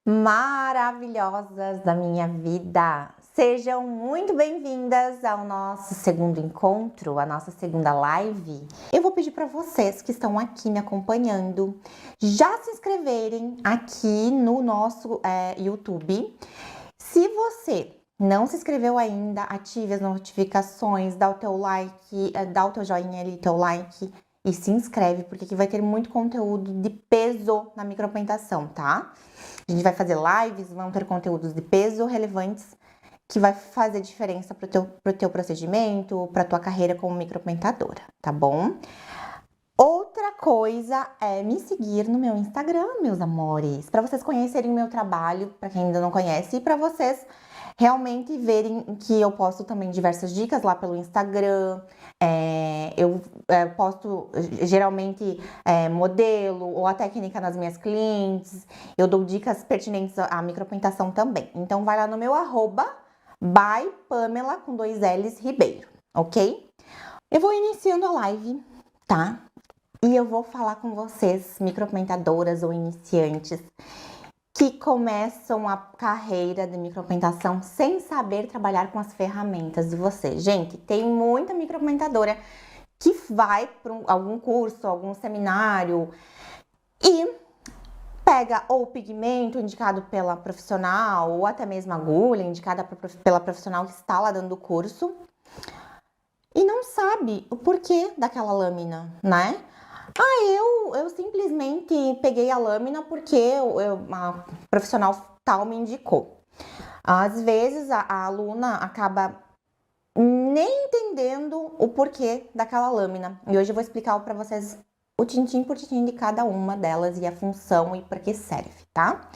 maravilhosas da minha vida! Sejam muito bem-vindas ao nosso segundo encontro, a nossa segunda live. Eu vou pedir para vocês que estão aqui me acompanhando já se inscreverem aqui no nosso YouTube. Se você não se inscreveu ainda, ative as notificações, dá o teu like, dá o teu joinha ali, teu like e se inscreve, porque aqui vai ter muito conteúdo de peso na micropigmentação, tá? A gente vai fazer lives, vão ter conteúdos de peso relevantes que vai fazer diferença pro teu procedimento, pra tua carreira como micropigmentadora, tá bom? Outra coisa é me seguir no meu Instagram, meus amores, para vocês conhecerem o meu trabalho, para quem ainda não conhece, e para vocês realmente verem que eu posto também diversas dicas lá pelo Instagram. Eu posto geralmente modelo ou a técnica nas minhas clientes. Eu dou dicas pertinentes à micropigmentação também. Então vai lá no meu @by Pamela com 2 L's Ribeiro, ok? Eu vou iniciando a live, tá? E eu vou falar com vocês, micropigmentadoras ou iniciantes, que começam a carreira de micropigmentação sem saber trabalhar com as ferramentas de vocês. Gente, tem muita micropigmentadora que vai para algum curso, algum seminário e pega ou o pigmento indicado pela profissional ou até mesmo a agulha indicada pela profissional que está lá dando o curso e não sabe o porquê daquela lâmina, né? Eu simplesmente peguei a lâmina porque a profissional tal me indicou. Às vezes a aluna acaba nem entendendo o porquê daquela lâmina. E hoje eu vou explicar para vocês o tintim por tintim de cada uma delas e a função e para que serve, tá?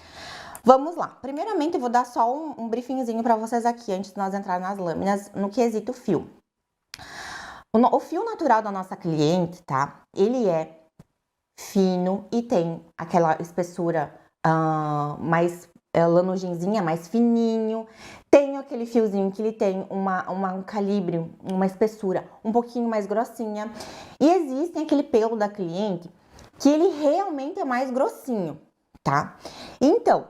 Vamos lá. Primeiramente eu vou dar só um briefingzinho para vocês aqui antes de nós entrar nas lâminas no quesito fio. O fio natural da nossa cliente, tá? Ele é fino e tem aquela espessura mais lanogenzinha, mais fininho. Tem aquele fiozinho que ele tem um calibre, uma espessura um pouquinho mais grossinha. E existe aquele pelo da cliente que ele realmente é mais grossinho, tá? Então,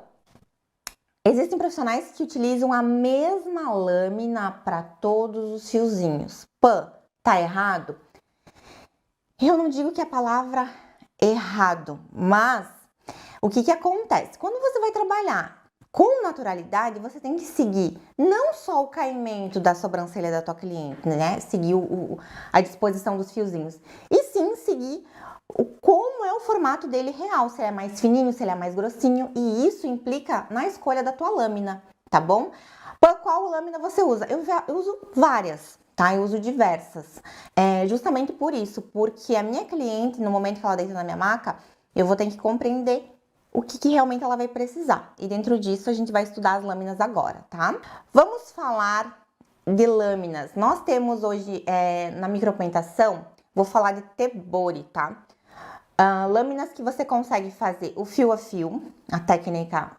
existem profissionais que utilizam a mesma lâmina para todos os fiozinhos. Tá errado? Eu não digo que a palavra errado, mas o que acontece? Quando você vai trabalhar com naturalidade, você tem que seguir não só o caimento da sobrancelha da tua cliente, né? Seguir a disposição dos fiozinhos, e sim seguir como é o formato dele real, se ele é mais fininho, se ele é mais grossinho, e isso implica na escolha da tua lâmina, tá bom? Qual lâmina você usa? Eu uso várias, tá? Eu uso diversas. Justamente por isso, porque a minha cliente, no momento que ela deita na minha maca, eu vou ter que compreender o que realmente ela vai precisar. E dentro disso, a gente vai estudar as lâminas agora, tá? Vamos falar de lâminas. Nós temos hoje, na micropigmentação, vou falar de tebori, tá? Lâminas que você consegue fazer o fio a fio, a técnica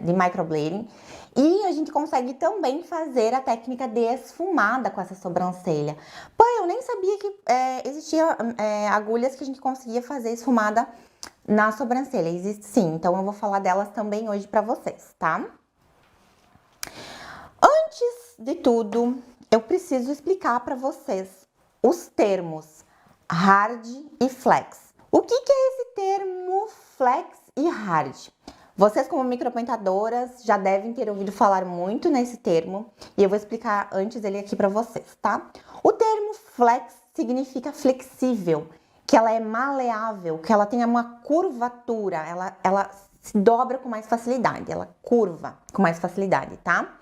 de microblading, e a gente consegue também fazer a técnica de esfumada com essa sobrancelha. Pô, eu nem sabia que existia agulhas que a gente conseguia fazer esfumada na sobrancelha. Existe sim, então eu vou falar delas também hoje pra vocês, tá? Antes de tudo, eu preciso explicar pra vocês os termos hard e flex. O que é esse termo flex e hard? Vocês, como micropigmentadoras, já devem ter ouvido falar muito nesse termo e eu vou explicar antes ele aqui para vocês, tá? O termo flex significa flexível, que ela é maleável, que ela tem uma curvatura, ela se dobra com mais facilidade, ela curva com mais facilidade, tá?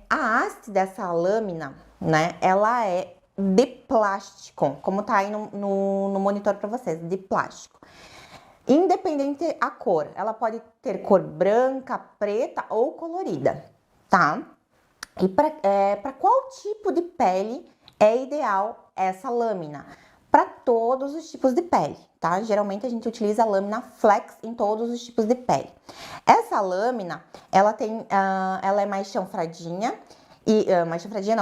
A haste dessa lâmina, né, ela é de plástico, como tá aí no monitor para vocês, de plástico. Independente a cor, ela pode ter cor branca, preta ou colorida, tá? E para qual tipo de pele é ideal essa lâmina? Para todos os tipos de pele, tá? Geralmente a gente utiliza a lâmina flex em todos os tipos de pele. Essa lâmina, ela é mais chanfradinha,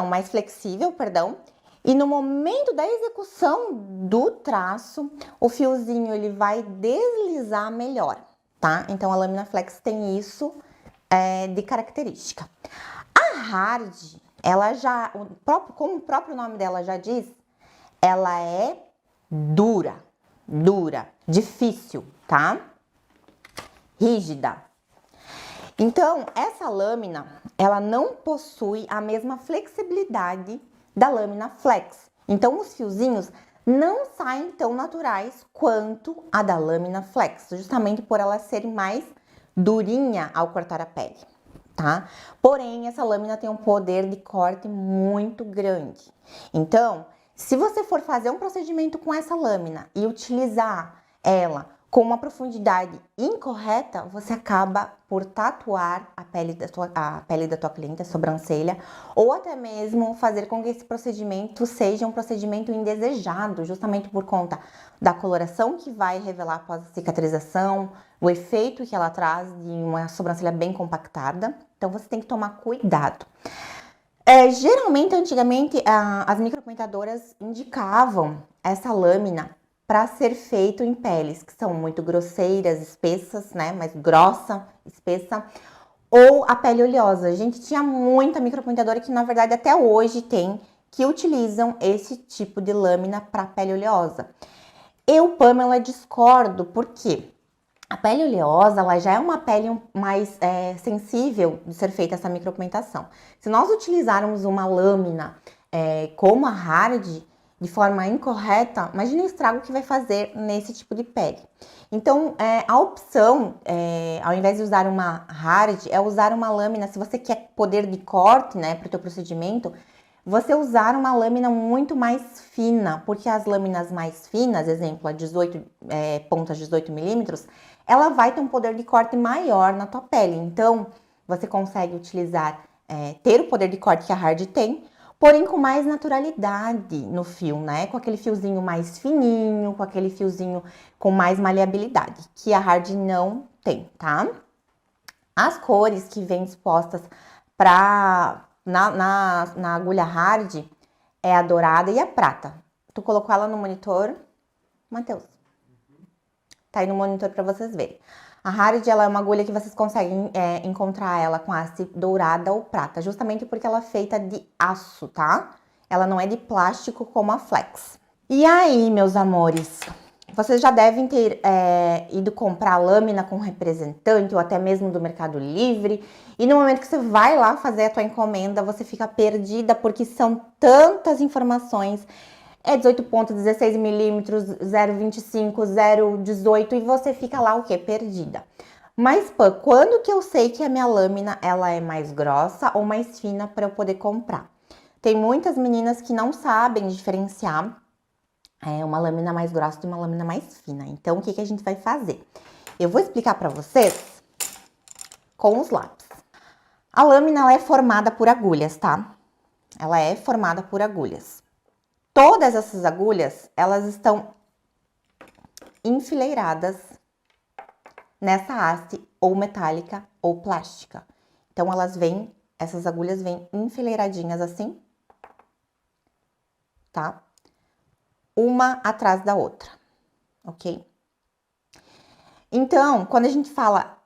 mais flexível, perdão. E no momento da execução do traço, o fiozinho ele vai deslizar melhor, tá? Então, a lâmina flex tem isso de característica. A hard, ela já, como o próprio nome dela já diz, ela é dura, difícil, tá? Rígida. Então, essa lâmina, ela não possui a mesma flexibilidade da lâmina flex. Então, os fiozinhos não saem tão naturais quanto a da lâmina flex, justamente por ela ser mais durinha ao cortar a pele, tá? Porém, essa lâmina tem um poder de corte muito grande. Então, se você for fazer um procedimento com essa lâmina e utilizar ela com uma profundidade incorreta, você acaba por tatuar a pele da tua cliente, a sobrancelha, ou até mesmo fazer com que esse procedimento seja um procedimento indesejado, justamente por conta da coloração que vai revelar após a cicatrização, o efeito que ela traz de uma sobrancelha bem compactada. Então, você tem que tomar cuidado. Geralmente, antigamente, as micropigmentadoras indicavam essa lâmina para ser feito em peles que são muito grosseiras, espessas, né? Mais grossa, espessa, ou a pele oleosa. A gente tinha muita micropigmentadora que, na verdade, até hoje tem, que utilizam esse tipo de lâmina para pele oleosa. Eu, Pamela, discordo, porque a pele oleosa, ela já é uma pele mais sensível de ser feita essa micropigmentação. Se nós utilizarmos uma lâmina como a hard, de forma incorreta, imagine o estrago que vai fazer nesse tipo de pele. Então, a opção, ao invés de usar uma hard, é usar uma lâmina, se você quer poder de corte, né, para o teu procedimento, você usar uma lâmina muito mais fina, porque as lâminas mais finas, exemplo, a 18, pontas 18 milímetros, ela vai ter um poder de corte maior na tua pele. Então, você consegue utilizar, ter o poder de corte que a hard tem, porém com mais naturalidade no fio, né? Com aquele fiozinho mais fininho, com aquele fiozinho com mais maleabilidade, que a hard não tem, tá? As cores que vêm dispostas na agulha hard é a dourada e a prata. Tu colocou ela no monitor, Matheus? Tá aí no monitor para vocês verem. A hard, ela é uma agulha que vocês conseguem encontrar ela com haste dourada ou prata, justamente porque ela é feita de aço, tá? Ela não é de plástico como a flex. E aí, meus amores, vocês já devem ter ido comprar lâmina com representante ou até mesmo do Mercado Livre. E no momento que você vai lá fazer a tua encomenda, você fica perdida porque são tantas informações. 18 pontos, 16 milímetros, 0,25, 0,18 e você fica lá o quê? Perdida. Mas, Pã, quando que eu sei que a minha lâmina ela é mais grossa ou mais fina para eu poder comprar? Tem muitas meninas que não sabem diferenciar uma lâmina mais grossa de uma lâmina mais fina. Então, o que que a gente vai fazer? Eu vou explicar para vocês com os lápis. A lâmina ela é formada por agulhas, tá? Ela é formada por agulhas. Todas essas agulhas, elas estão enfileiradas nessa haste ou metálica ou plástica. Então, essas agulhas vêm enfileiradinhas assim, tá? Uma atrás da outra, ok? Então, quando a gente fala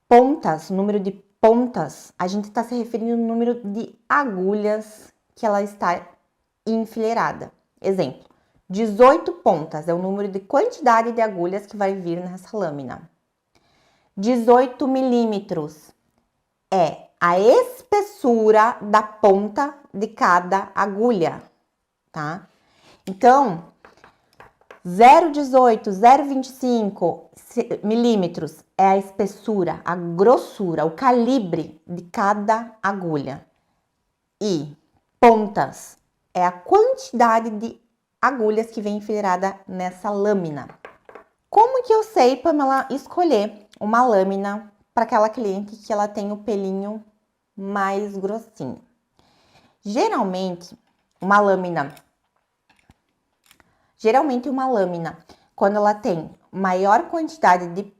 pontas, número de pontas, a gente está se referindo ao número de agulhas que ela está enfileirada. Exemplo, 18 pontas é o número de quantidade de agulhas que vai vir nessa lâmina. 18 milímetros é a espessura da ponta de cada agulha, tá? Então, 0,18, 0,25 milímetros é a espessura, a grossura, o calibre de cada agulha. E pontas é a quantidade de agulhas que vem enfileirada nessa lâmina. Como que eu sei, Pamela, escolher uma lâmina para aquela cliente que ela tem o pelinho mais grossinho? Geralmente, uma lâmina, quando ela tem maior quantidade de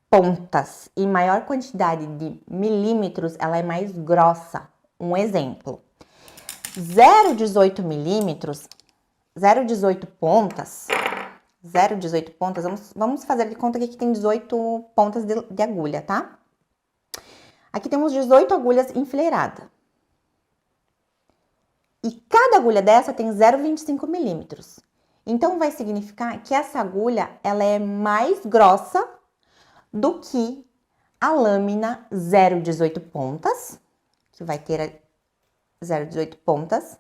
pontas e maior quantidade de milímetros, ela é mais grossa. Um exemplo. 0,18 milímetros, 0,18 pontas, 0,18 pontas, vamos fazer de conta aqui que tem 18 pontas de agulha, tá? Aqui temos 18 agulhas enfileiradas. E cada agulha dessa tem 0,25 milímetros. Então, vai significar que essa agulha, ela é mais grossa do que a lâmina 0,18 pontas, que vai ter 0,18 pontas,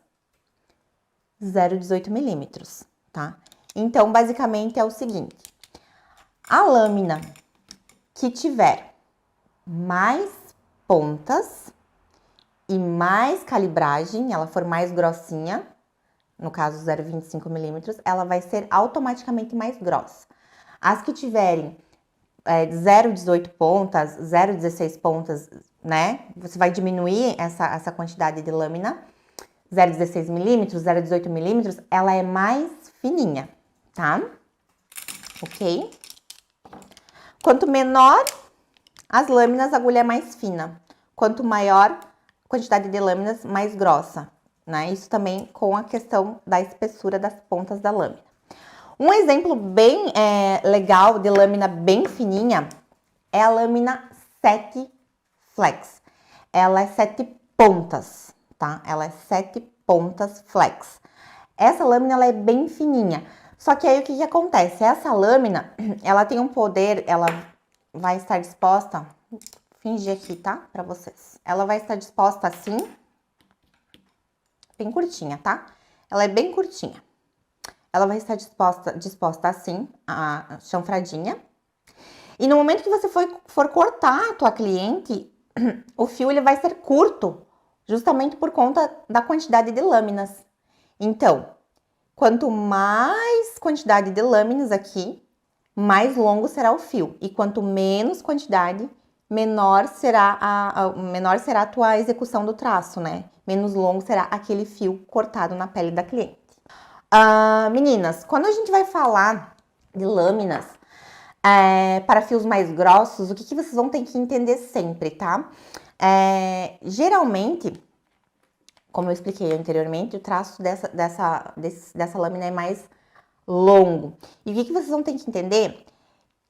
0,18 milímetros, tá? Então, basicamente é o seguinte, a lâmina que tiver mais pontas e mais calibragem, ela for mais grossinha, no caso 0,25 milímetros, ela vai ser automaticamente mais grossa. As que tiverem 0,18 pontas, 0,16 pontas, né? Você vai diminuir essa quantidade de lâmina. 0,16 milímetros, 0,18 milímetros, ela é mais fininha, tá? Ok? Quanto menor as lâminas, a agulha é mais fina. Quanto maior a quantidade de lâminas, mais grossa, né? Isso também com a questão da espessura das pontas da lâmina. Um exemplo bem legal de lâmina bem fininha é a lâmina 7 flex. Ela é 7 pontas, tá? Ela é 7 pontas flex. Essa lâmina, ela é bem fininha. Só que aí, o que acontece? Essa lâmina, ela tem um poder, ela vai estar disposta... Vou fingir aqui, tá? Pra vocês. Ela vai estar disposta assim. Bem curtinha, tá? Ela é bem curtinha. Ela vai estar disposta assim, a chanfradinha. E no momento que você for cortar a tua cliente, o fio ele vai ser curto, justamente por conta da quantidade de lâminas. Então, quanto mais quantidade de lâminas aqui, mais longo será o fio. E quanto menos quantidade, menor será a tua execução do traço, né? Menos longo será aquele fio cortado na pele da cliente. Meninas, quando a gente vai falar de lâminas para fios mais grossos, o que vocês vão ter que entender sempre, tá? Geralmente, como eu expliquei anteriormente, o traço dessa lâmina é mais longo. E o que vocês vão ter que entender?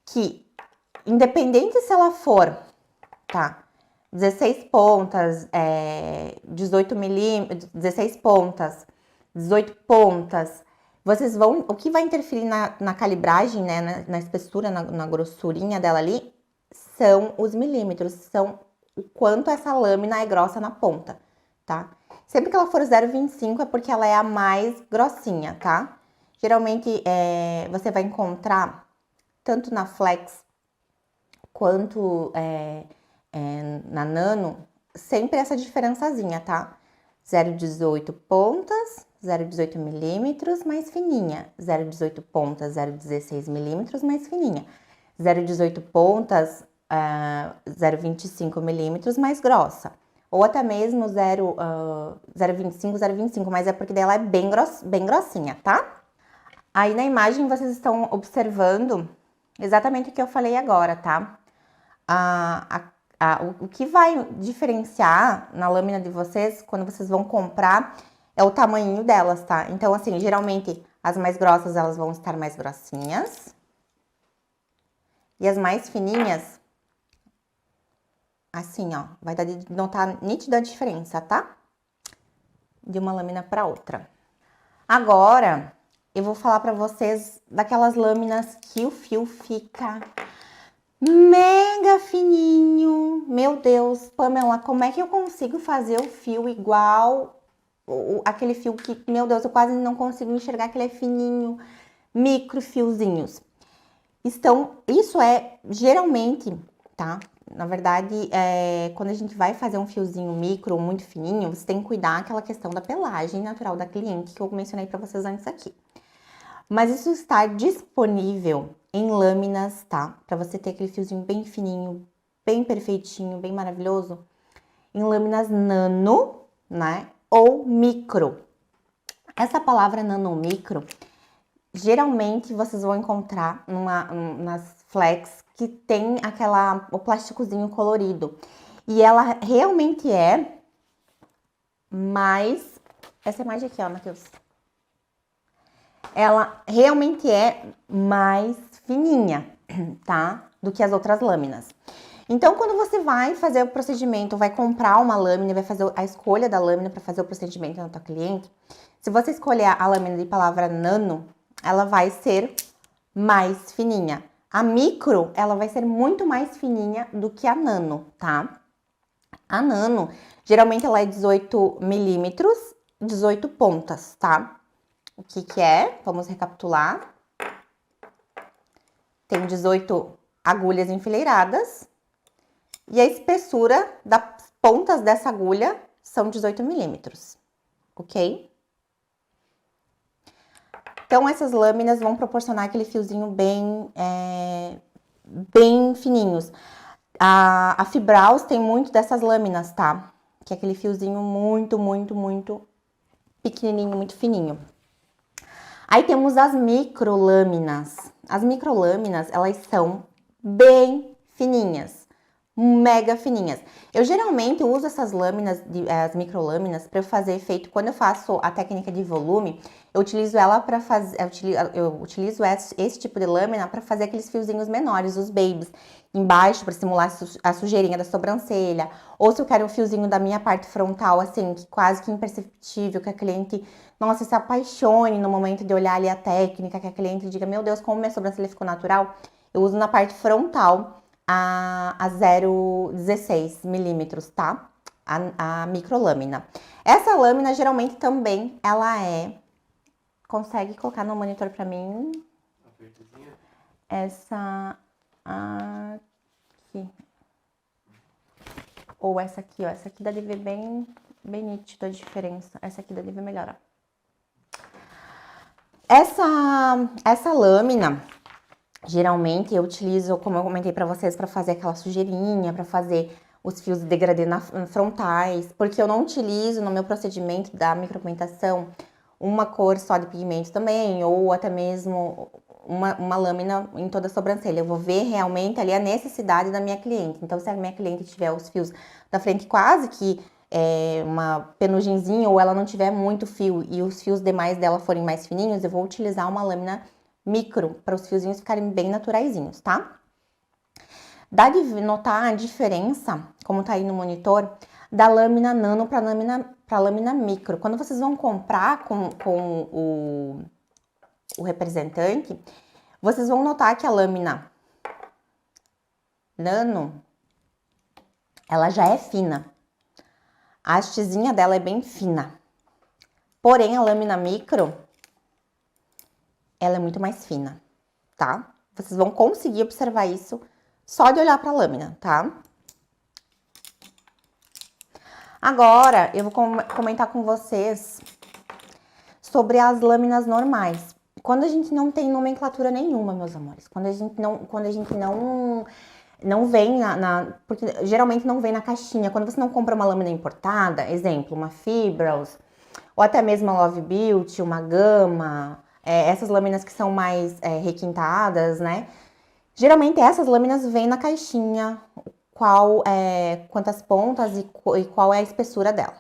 Que, independente se ela for, tá? 16 pontas, 18 milímetros, 16 pontas, 18 pontas, vocês vão, o que vai interferir na calibragem, né, na espessura, na grossurinha dela ali, são os milímetros, são o quanto essa lâmina é grossa na ponta, tá? Sempre que ela for 0,25 é porque ela é a mais grossinha, tá? Geralmente, você vai encontrar, tanto na flex quanto na nano, sempre essa diferençazinha, tá? 0,18 pontas, 0,18 milímetros mais fininha. 0,18 pontas, 0,16 milímetros mais fininha. 0,18 pontas, 0,25 milímetros mais grossa. Ou até mesmo 0,25, 0,25, mas é porque dela é bem grossinha, tá? Aí na imagem vocês estão observando exatamente o que eu falei agora, tá? O que vai diferenciar na lâmina de vocês, quando vocês vão comprar, é o tamanho delas, tá? Então, assim, geralmente, as mais grossas, elas vão estar mais grossinhas. E as mais fininhas, assim, ó, vai notar nítida a diferença, tá? De uma lâmina para outra. Agora, eu vou falar para vocês daquelas lâminas que o fio fica mega fininho. Meu Deus, Pamela, como é que eu consigo fazer o fio igual aquele fio que, meu Deus, eu quase não consigo enxergar que ele é fininho, micro fiozinhos. Isso é geralmente, tá? Na verdade, quando a gente vai fazer um fiozinho micro ou muito fininho, você tem que cuidar aquela questão da pelagem natural da cliente que eu mencionei para vocês antes aqui. Mas isso está disponível em lâminas, tá? Para você ter aquele fiozinho bem fininho, bem perfeitinho, bem maravilhoso. Em lâminas nano, né? Ou micro. Essa palavra nanomicro, geralmente vocês vão encontrar nas flex que tem o plásticozinho colorido. E ela realmente é mais... Essa imagem aqui, ó, Matheus. ela realmente é mais fininha, tá? Do que as outras lâminas. Então, quando você vai fazer o procedimento, vai comprar uma lâmina, vai fazer a escolha da lâmina para fazer o procedimento na tua cliente, se você escolher a lâmina de palavra nano, ela vai ser mais fininha. A micro, ela vai ser muito mais fininha do que a nano, tá? A nano, geralmente ela é 18 milímetros, 18 pontas, tá? O que que é? Vamos recapitular. Tem 18 agulhas enfileiradas e a espessura das pontas dessa agulha são 18 milímetros, ok? Então, essas lâminas vão proporcionar aquele fiozinho bem fininhos. A Fibraus tem muito dessas lâminas, tá? Que é aquele fiozinho muito pequenininho, muito fininho. Aí temos as microlâminas. As microlâminas, elas são bem fininhas, mega fininhas. Eu geralmente uso essas lâminas, as microlâminas, para eu fazer efeito. Quando eu faço a técnica de volume, eu utilizo ela para fazer, eu utilizo esse tipo de lâmina para fazer aqueles fiozinhos menores, os babies, embaixo para simular a sujeirinha da sobrancelha, ou se eu quero um fiozinho da minha parte frontal, assim, que quase que imperceptível, que a cliente, nossa, se apaixone no momento de olhar ali a técnica, que a cliente diga, meu Deus, como minha sobrancelha ficou natural. Eu uso na parte frontal a 0,16 milímetros, tá? A microlâmina. Essa lâmina, geralmente, também, ela é... Consegue colocar no monitor pra mim? Essa aqui. Ou essa aqui, ó. Essa aqui dá de ver bem nítida a diferença. Essa aqui dá de ver melhor, ó. Essa lâmina, geralmente eu utilizo, como eu comentei pra vocês, pra fazer aquela sujeirinha, pra fazer os fios de degradê frontais, porque eu não utilizo no meu procedimento da micropigmentação uma cor só de pigmento também, ou até mesmo uma lâmina em toda a sobrancelha. Eu vou ver realmente ali a necessidade da minha cliente. Então, se a minha cliente tiver os fios da frente quase que uma penugenzinha, ou ela não tiver muito fio e os fios demais dela forem mais fininhos, eu vou utilizar uma lâmina micro para os fiozinhos ficarem bem naturaizinhos, tá? Dá de notar a diferença, como tá aí no monitor, da lâmina nano para lâmina micro. Quando vocês vão comprar com o representante, vocês vão notar que a lâmina nano, ela já é fina. A hastezinha dela é bem fina. Porém, a lâmina micro, ela é muito mais fina, tá? Vocês vão conseguir observar isso só de olhar para a lâmina, tá? Agora, eu vou comentar com vocês sobre as lâminas normais. Quando a gente não tem nomenclatura nenhuma, meus amores, quando a gente não vem porque geralmente não vem na caixinha, quando você não compra uma lâmina importada, exemplo, uma Fibraus, ou até mesmo a Love Beauty, uma Gama, essas lâminas que são mais requintadas, né? Geralmente essas lâminas vêm na caixinha, quantas pontas e qual é a espessura dela.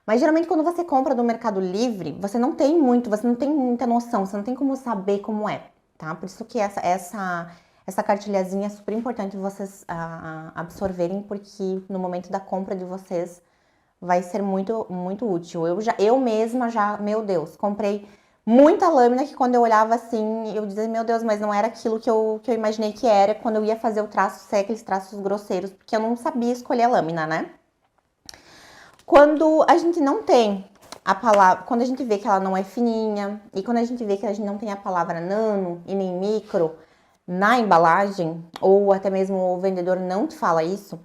Mas geralmente quando você compra do Mercado Livre, você não tem muita noção, você não tem como saber como é, tá? Por isso que essa cartilhazinha é super importante vocês absorverem, porque no momento da compra de vocês vai ser muito útil. Eu mesma já, meu Deus, comprei muita lâmina que quando eu olhava assim, eu dizia, meu Deus, mas não era aquilo que eu imaginei que era quando eu ia fazer o traço, ser aqueles traços grosseiros, porque eu não sabia escolher a lâmina, né? Quando a gente não tem a palavra, quando a gente vê que ela não é fininha, e quando a gente vê que a gente não tem a palavra nano e nem micro na embalagem, ou até mesmo o vendedor não te fala isso,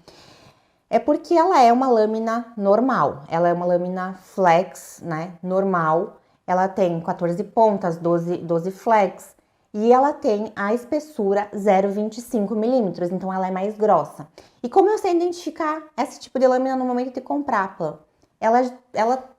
é porque ela é uma lâmina normal, ela é uma lâmina flex, né, normal. Ela tem 14 pontas, 12 flex, e ela tem a espessura 0,25 milímetros, então ela é mais grossa. E como eu sei identificar esse tipo de lâmina no momento de comprar, Pã? Ela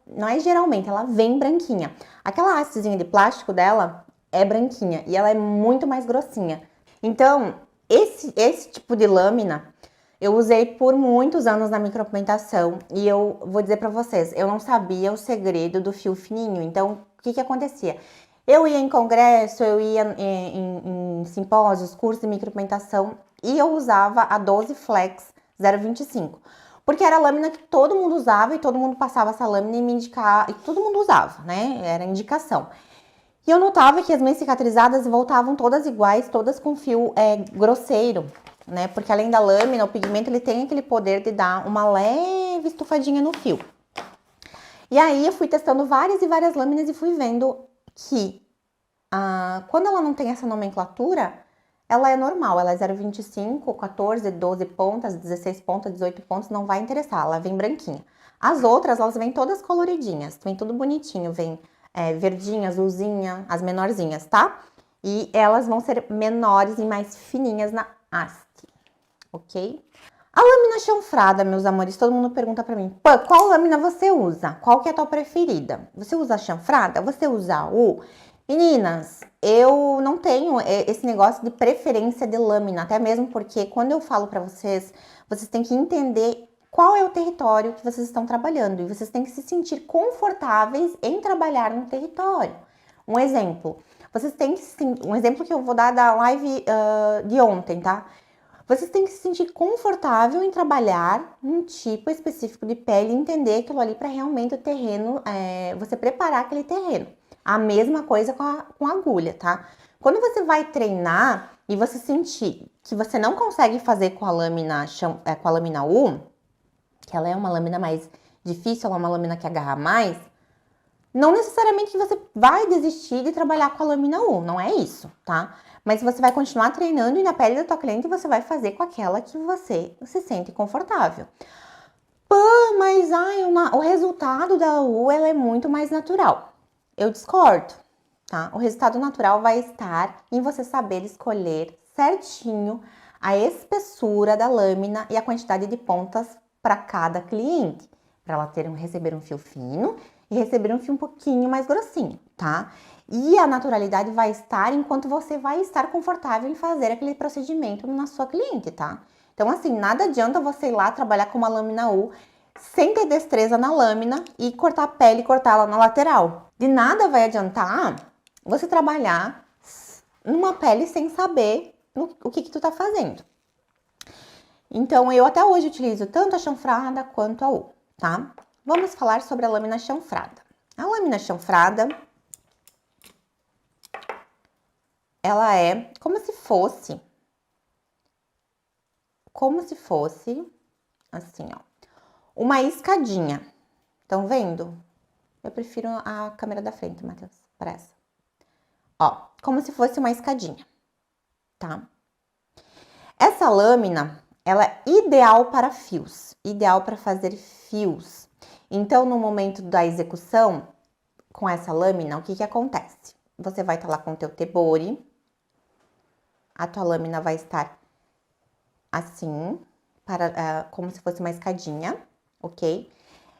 não é geralmente, ela vem branquinha. Aquela hastezinha de plástico dela é branquinha e ela é muito mais grossinha. Então, esse tipo de lâmina eu usei por muitos anos na micropigmentação e eu vou dizer pra vocês, eu não sabia o segredo do fio fininho. Então, o que acontecia? Eu ia em congresso, eu ia em simpósios, cursos de micropigmentação e eu usava a 12 Flex 0,25. Porque era a lâmina que todo mundo usava e todo mundo passava essa lâmina e me indicava, e todo mundo usava, né? Era indicação. E eu notava que as minhas cicatrizadas voltavam todas iguais, todas com fio grosseiro, né? Porque além da lâmina, o pigmento ele tem aquele poder de dar uma leve estufadinha no fio. E aí eu fui testando várias e várias lâminas e fui vendo que quando ela não tem essa nomenclatura, ela é normal, ela é 0,25, 14, 12 pontas, 16 pontas, 18 pontos, não vai interessar, ela vem branquinha. As outras, elas vêm todas coloridinhas, vem tudo bonitinho, vem verdinha, azulzinha, as menorzinhas, tá? E elas vão ser menores e mais fininhas na haste, ok? A lâmina chanfrada, meus amores, todo mundo pergunta pra mim, pô, qual lâmina você usa? Qual que é a tua preferida? Você usa a chanfrada? Você usa a U? Meninas, eu não tenho esse negócio de preferência de lâmina, até mesmo porque quando eu falo pra vocês, vocês têm que entender qual é o território que vocês estão trabalhando e vocês têm que se sentir confortáveis em trabalhar no território. Um exemplo, um exemplo que eu vou dar da live de ontem, tá? Vocês têm que se sentir confortável em trabalhar num tipo específico de pele e entender aquilo ali para realmente o terreno, você preparar aquele terreno. A mesma coisa com a agulha, tá? Quando você vai treinar e você sentir que você não consegue fazer com a lâmina U, que ela é uma lâmina mais difícil, ela é uma lâmina que agarra mais, não necessariamente você vai desistir de trabalhar com a lâmina U, não é isso, tá? Mas você vai continuar treinando e na pele da tua cliente você vai fazer com aquela que você se sente confortável. Pô, mas o resultado da U ela é muito mais natural. Eu discordo, tá? O resultado natural vai estar em você saber escolher certinho a espessura da lâmina e a quantidade de pontas para cada cliente, para ela receber um fio fino e receber um fio um pouquinho mais grossinho, tá? E a naturalidade vai estar enquanto você vai estar confortável em fazer aquele procedimento na sua cliente, tá? Então, assim, nada adianta você ir lá trabalhar com uma lâmina U sem ter destreza na lâmina e cortar a pele e cortar ela na lateral. De nada vai adiantar você trabalhar numa pele sem saber o que tu tá fazendo. Então, eu até hoje utilizo tanto a chanfrada quanto a U, tá? Vamos falar sobre a lâmina chanfrada. A lâmina chanfrada, ela é como se fosse assim, ó, uma escadinha. Estão vendo? Eu prefiro a câmera da frente, Matheus, para essa. Ó, como se fosse uma escadinha, tá? Essa lâmina, ela é ideal para fios, ideal para fazer fios. Então, no momento da execução, com essa lâmina, o que que acontece? Você vai estar lá com o teu tebori, a tua lâmina vai estar assim, como se fosse uma escadinha, ok?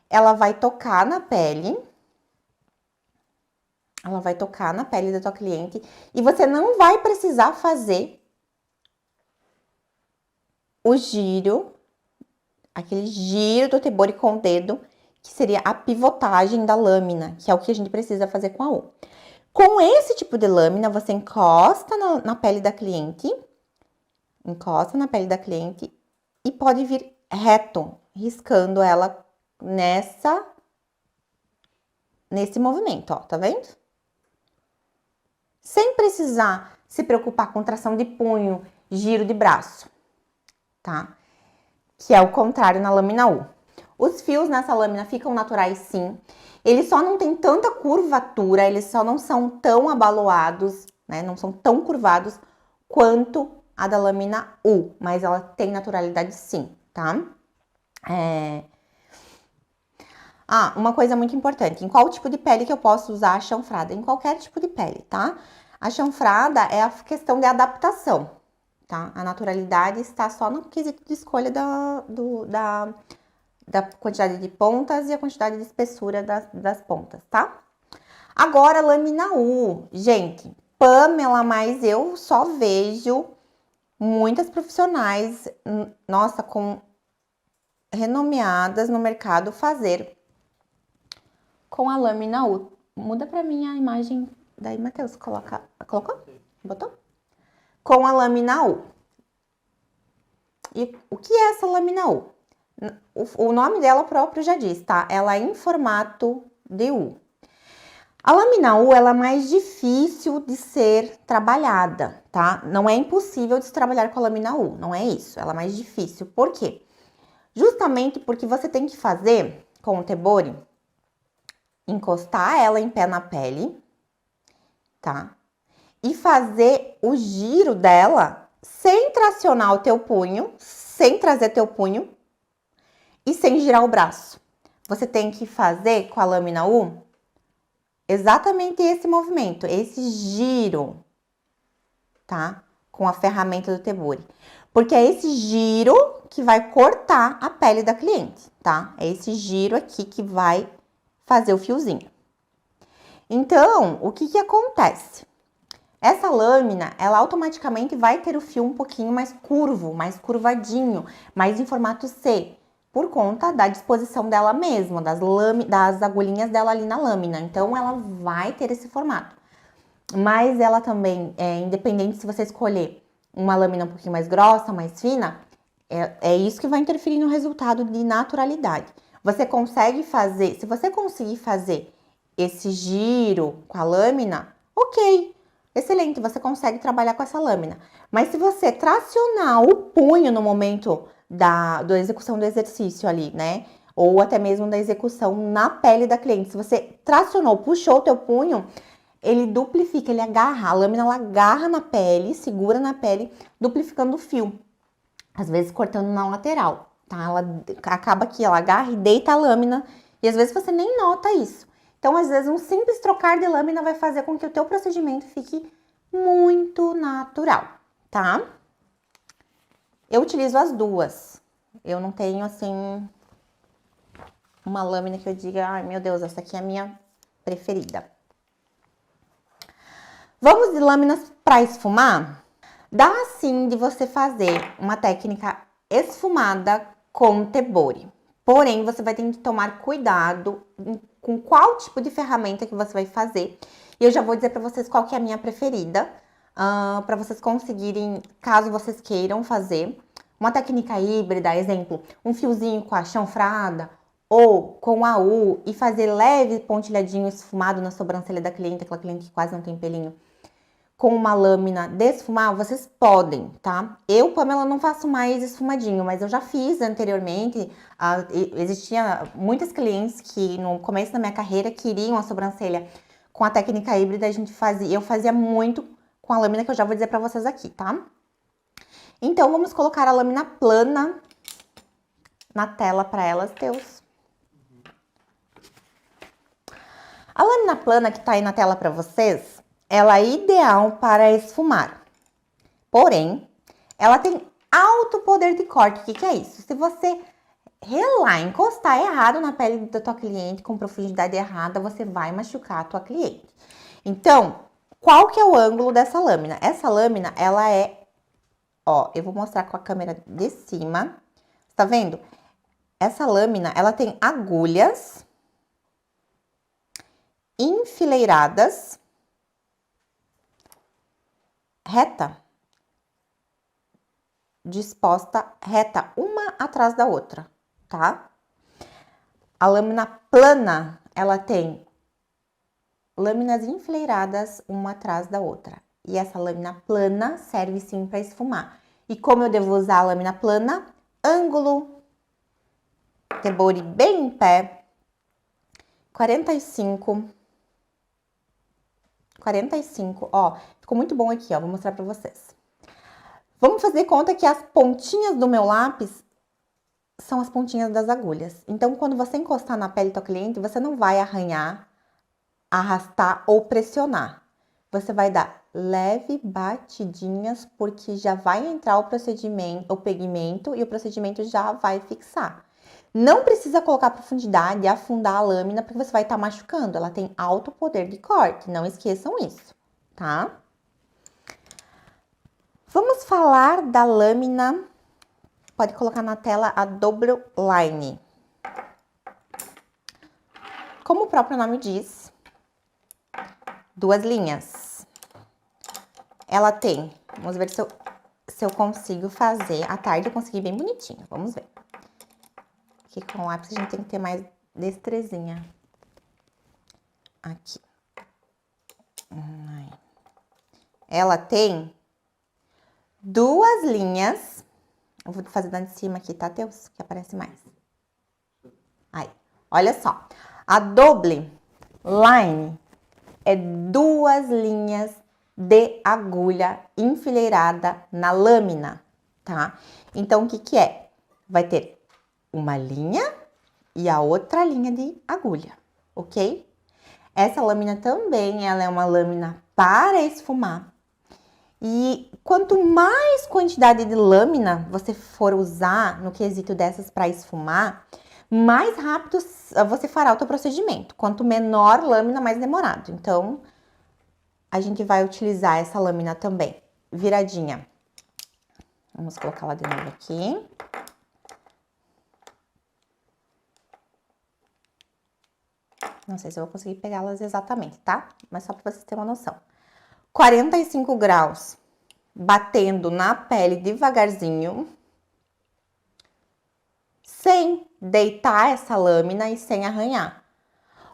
Ela vai tocar na pele, da tua cliente e você não vai precisar fazer o giro, aquele giro do tebori com o dedo, que seria a pivotagem da lâmina, que é o que a gente precisa fazer com a U. Com esse tipo de lâmina, você encosta na pele da cliente, e pode vir reto, riscando ela nesse movimento, ó, tá vendo? Sem precisar se preocupar com tração de punho, giro de braço, tá? Que é o contrário na lâmina U. Os fios nessa lâmina ficam naturais sim, eles só não têm tanta curvatura, eles só não são tão abaloados, né? Não são tão curvados quanto a da lâmina U, mas ela tem naturalidade sim, tá? Uma coisa muito importante, em qual tipo de pele que eu posso usar a chanfrada? Em qualquer tipo de pele, tá? A chanfrada é a questão de adaptação, tá? A naturalidade está só no quesito de escolha da quantidade de pontas e a quantidade de espessura das pontas, tá? Agora, lâmina U. Gente, Pamela, mas eu só vejo muitas profissionais, nossa, renomeadas no mercado fazer com a lâmina U. Muda pra mim a imagem Daí, Matheus, colocou? Botou? Com a lâmina U. E o que é essa lâmina U? O nome dela próprio já diz, tá? Ela é em formato de U. A lâmina U, ela é mais difícil de ser trabalhada, tá? Não é impossível de se trabalhar com a lâmina U, não é isso. Ela é mais difícil. Por quê? Justamente porque você tem que fazer, com o tebori, encostar ela em pé na pele, tá? E fazer o giro dela sem tracionar o teu punho, sem trazer teu punho e sem girar o braço. Você tem que fazer com a lâmina U exatamente esse movimento, esse giro, tá? Com a ferramenta do tebori. Porque é esse giro que vai cortar a pele da cliente, tá? É esse giro aqui que vai fazer o fiozinho. Então, o que acontece? Essa lâmina, ela automaticamente vai ter o fio um pouquinho mais curvo, mais curvadinho, mais em formato C, por conta da disposição dela mesma, das agulhinhas dela ali na lâmina. Então, ela vai ter esse formato. Mas ela também, independente se você escolher uma lâmina um pouquinho mais grossa, mais fina, é isso que vai interferir no resultado de naturalidade. Você consegue fazer, se você conseguir fazer esse giro com a lâmina, ok, excelente, você consegue trabalhar com essa lâmina. Mas se você tracionar o punho no momento da execução do exercício ali, né? Ou até mesmo da execução na pele da cliente, se você tracionou, puxou o teu punho, ele duplifica, ele agarra, a lâmina ela agarra na pele, segura na pele, duplificando o fio. Às vezes cortando na lateral, tá? Ela acaba que ela agarra e deita a lâmina e às vezes você nem nota isso. Então, às vezes, um simples trocar de lâmina vai fazer com que o teu procedimento fique muito natural, tá? Eu utilizo as duas. Eu não tenho, assim, uma lâmina que eu diga, ai, meu Deus, essa aqui é a minha preferida. Vamos de lâminas para esfumar? Dá sim de você fazer uma técnica esfumada com tebori. Porém, você vai ter que tomar cuidado com qual tipo de ferramenta que você vai fazer. E eu já vou dizer para vocês qual que é a minha preferida, para vocês conseguirem, caso vocês queiram fazer uma técnica híbrida, exemplo, um fiozinho com a chanfrada ou com a U e fazer leve pontilhadinho esfumado na sobrancelha da cliente, aquela cliente que quase não tem pelinho, com uma lâmina de esfumar, vocês podem, tá? Eu, Pamela, não faço mais esfumadinho, mas eu já fiz anteriormente. Existia muitas clientes que no começo da minha carreira queriam a sobrancelha com a técnica híbrida, eu fazia muito com a lâmina que eu já vou dizer pra vocês aqui, tá? Então, vamos colocar a lâmina plana na tela pra elas, Teus. A lâmina plana que tá aí na tela pra vocês, ela é ideal para esfumar. Porém, ela tem alto poder de corte. O que é isso? Se você relar, encostar errado na pele da tua cliente, com profundidade errada, você vai machucar a tua cliente. Então, qual que é o ângulo dessa lâmina? Essa lâmina, ela é... Ó, eu vou mostrar com a câmera de cima. Tá vendo? Essa lâmina, ela tem agulhas enfileiradas reta, disposta reta, uma atrás da outra, tá? A lâmina plana, ela tem lâminas enfileiradas uma atrás da outra. E essa lâmina plana serve sim para esfumar. E como eu devo usar a lâmina plana? Ângulo, tebori bem em pé, 45, ó, ficou muito bom aqui, ó, vou mostrar para vocês. Vamos fazer conta que as pontinhas do meu lápis são as pontinhas das agulhas. Então, quando você encostar na pele do teu cliente, você não vai arranhar, arrastar ou pressionar. Você vai dar leve batidinhas, porque já vai entrar o pigmento e o procedimento já vai fixar. Não precisa colocar profundidade e afundar a lâmina, porque você vai estar machucando. Ela tem alto poder de corte, não esqueçam isso, tá? Vamos falar da lâmina, pode colocar na tela a double line. Como o próprio nome diz, 2 linhas. Ela tem, vamos ver se eu consigo fazer. À tarde eu consegui bem bonitinho, vamos ver. Aqui com o lápis a gente tem que ter mais destrezinha. Aqui. Ela tem 2 linhas. Eu vou fazer da de cima aqui, tá, Teus? Que aparece mais. Aí, olha só. A double line é 2 linhas de agulha enfileirada na lâmina, tá? Então, o que que é? Vai ter uma linha e a outra linha de agulha, ok? Essa lâmina também, ela é uma lâmina para esfumar. E quanto mais quantidade de lâmina você for usar no quesito dessas para esfumar, mais rápido você fará o teu procedimento. Quanto menor lâmina, mais demorado. Então, a gente vai utilizar essa lâmina também, viradinha. Vamos colocar ela de novo aqui. Não sei se eu vou conseguir pegá-las exatamente, tá? Mas só para vocês terem uma noção. 45 graus, batendo na pele devagarzinho, sem deitar essa lâmina e sem arranhar.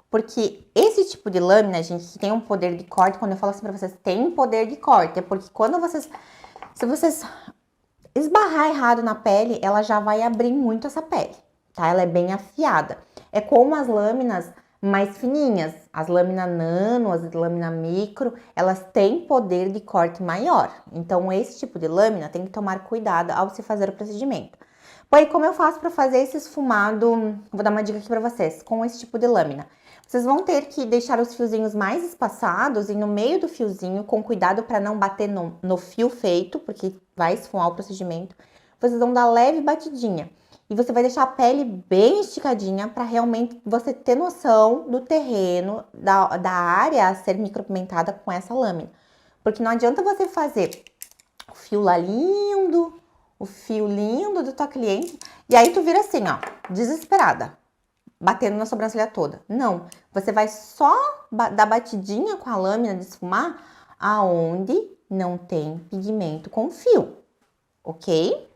Porque esse tipo de lâmina, gente, que tem um poder de corte, quando eu falo assim pra vocês, tem poder de corte, é porque quando se vocês esbarrar errado na pele, ela já vai abrir muito essa pele, tá? Ela é bem afiada. É como as lâminas mais fininhas, as lâminas nano, as lâminas micro, elas têm poder de corte maior. Então, esse tipo de lâmina tem que tomar cuidado ao se fazer o procedimento. Pois, como eu faço para fazer esse esfumado, vou dar uma dica aqui para vocês, com esse tipo de lâmina. Vocês vão ter que deixar os fiozinhos mais espaçados e no meio do fiozinho, com cuidado para não bater no fio feito, porque vai esfumar o procedimento. Vocês vão dar leve batidinha. E você vai deixar a pele bem esticadinha para realmente você ter noção do terreno, da área a ser micropimentada com essa lâmina. Porque não adianta você fazer o fio lá lindo, o fio lindo do tua cliente, e aí tu vira assim, ó, desesperada, batendo na sobrancelha toda. Não, você vai só dar batidinha com a lâmina de esfumar aonde não tem pigmento com fio, ok?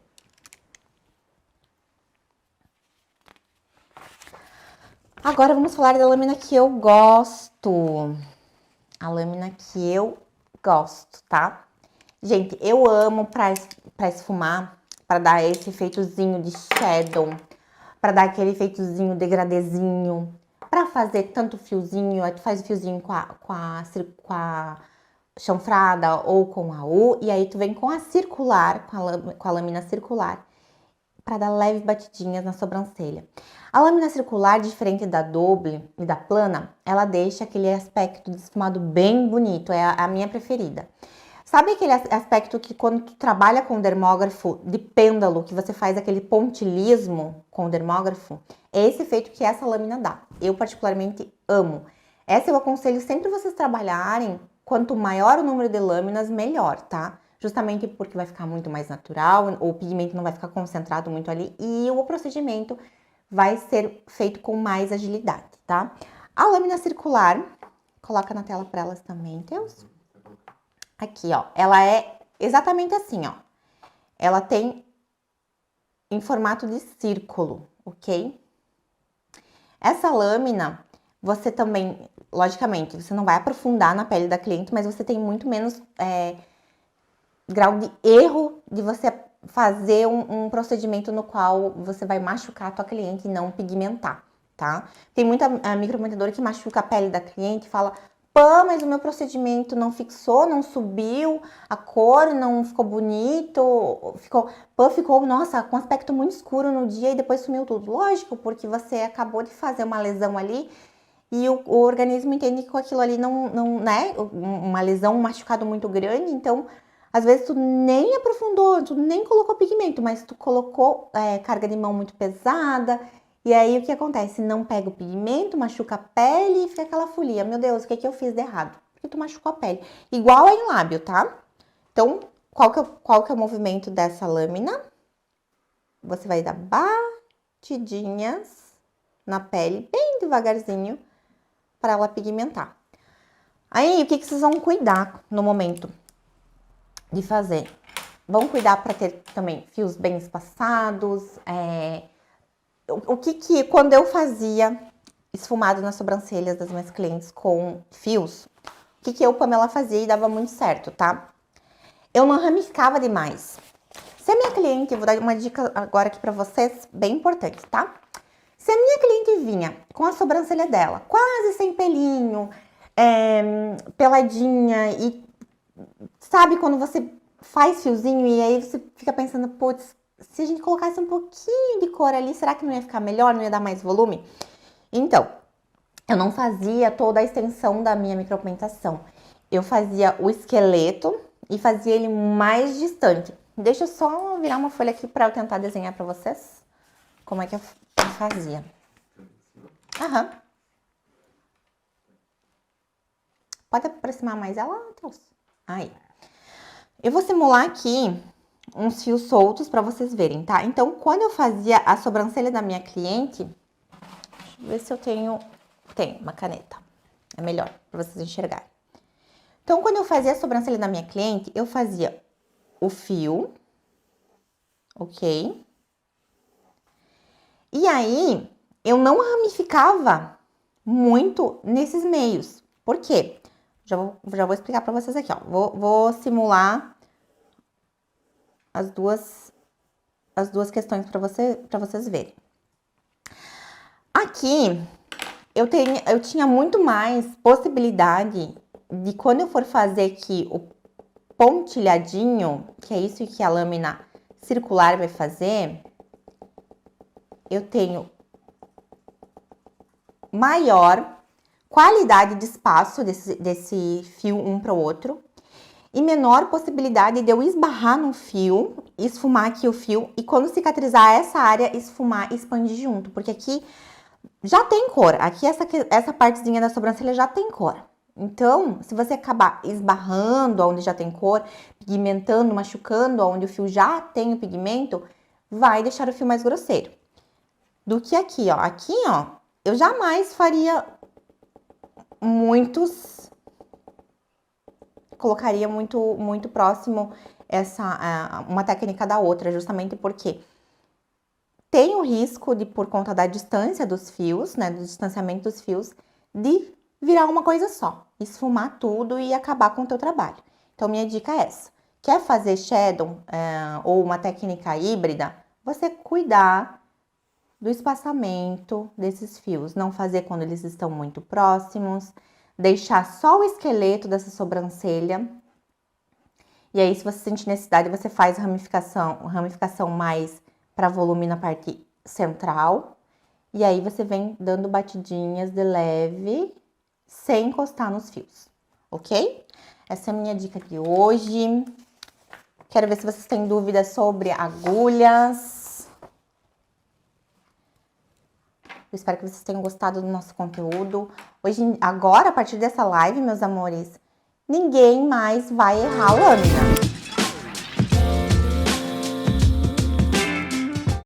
Agora vamos falar da lâmina que eu gosto. A lâmina que eu gosto, tá? Gente, eu amo pra esfumar, pra dar esse efeitozinho de shadow, pra dar aquele efeitozinho degradezinho, pra fazer tanto fiozinho, aí tu faz o fiozinho com a chanfrada ou com a U, e aí tu vem com a circular, com a lâmina circular, para dar leves batidinhas na sobrancelha. A lâmina circular, diferente da doble e da plana, ela deixa aquele aspecto de esfumado bem bonito, é a minha preferida. Sabe aquele aspecto que quando tu trabalha com o dermógrafo de pêndulo, que você faz aquele pontilismo com o dermógrafo? É esse efeito que essa lâmina dá. Eu particularmente amo. Essa eu aconselho sempre vocês trabalharem, quanto maior o número de lâminas, melhor, tá? Justamente porque vai ficar muito mais natural, o pigmento não vai ficar concentrado muito ali e o procedimento vai ser feito com mais agilidade, tá? A lâmina circular, coloca na tela para elas também, Teus. Aqui, ó, ela é exatamente assim, ó. Ela tem em formato de círculo, ok? Essa lâmina, você também, logicamente, você não vai aprofundar na pele da cliente, mas você tem muito menos grau de erro de você fazer um procedimento no qual você vai machucar a tua cliente e não pigmentar, tá? Tem muita micropigmentadora que machuca a pele da cliente e fala: pô, mas o meu procedimento não fixou, não subiu, a cor não ficou bonito, ficou, nossa, com aspecto muito escuro no dia e depois sumiu tudo. Lógico, porque você acabou de fazer uma lesão ali e o organismo entende que aquilo ali não, né, uma lesão, um machucado muito grande, então às vezes tu nem aprofundou, tu nem colocou pigmento, mas tu colocou carga de mão muito pesada. E aí o que acontece? Não pega o pigmento, machuca a pele e fica aquela folia. Meu Deus, o que eu fiz de errado? Porque tu machucou a pele. Igual é em lábio, tá? Então, qual que é o movimento dessa lâmina? Você vai dar batidinhas na pele, bem devagarzinho, para ela pigmentar. Aí, o que vocês vão cuidar no momento de fazer? Vão cuidar para ter também fios bem espaçados. Quando eu fazia esfumado nas sobrancelhas das minhas clientes com fios, o que eu, Pamela, fazia e dava muito certo, tá? Eu não ramificava demais. Se a minha cliente, eu vou dar uma dica agora aqui pra vocês, bem importante, tá? Se a minha cliente vinha com a sobrancelha dela quase sem pelinho, peladinha e sabe quando você faz fiozinho e aí você fica pensando, putz, se a gente colocasse um pouquinho de cor ali, será que não ia ficar melhor, não ia dar mais volume? Então, eu não fazia toda a extensão da minha micropigmentação. Eu fazia o esqueleto e fazia ele mais distante. Deixa eu só virar uma folha aqui para eu tentar desenhar para vocês como é que eu fazia. Aham. Pode aproximar mais ela, Matheus? Aí. Eu vou simular aqui uns fios soltos para vocês verem, tá? Então, quando eu fazia a sobrancelha da minha cliente, deixa eu ver se eu tenho uma caneta. É melhor para vocês enxergarem. Então, quando eu fazia a sobrancelha da minha cliente, eu fazia o fio, ok? E aí, eu não ramificava muito nesses meios. Por quê? Já vou explicar para vocês aqui, ó. Vou simular as duas questões para vocês verem. Aqui, eu tinha muito mais possibilidade de quando eu for fazer aqui o pontilhadinho, que é isso que a lâmina circular vai fazer, eu tenho maior qualidade de espaço desse fio um para o outro e menor possibilidade de eu esbarrar no fio, esfumar aqui o fio e quando cicatrizar essa área, esfumar e expandir junto, porque aqui já tem cor, aqui essa partezinha da sobrancelha já tem cor. Então, se você acabar esbarrando onde já tem cor, pigmentando, machucando onde o fio já tem o pigmento, vai deixar o fio mais grosseiro. Do que aqui, ó. Aqui, ó, eu jamais faria colocaria muito próximo uma técnica da outra, justamente porque tem o risco de, por conta da distância dos fios, né, do distanciamento dos fios, de virar uma coisa só, esfumar tudo e acabar com o teu trabalho. Então, minha dica é essa. Quer fazer shadow ou uma técnica híbrida? Você cuidar do espaçamento desses fios, não fazer quando eles estão muito próximos, deixar só o esqueleto dessa sobrancelha. E aí, se você sentir necessidade, você faz ramificação mais para volume na parte central. E aí, você vem dando batidinhas de leve, sem encostar nos fios, ok? Essa é a minha dica de hoje. Quero ver se vocês têm dúvidas sobre agulhas. Eu espero que vocês tenham gostado do nosso conteúdo. Agora, a partir dessa live, meus amores, ninguém mais vai errar a lâmina.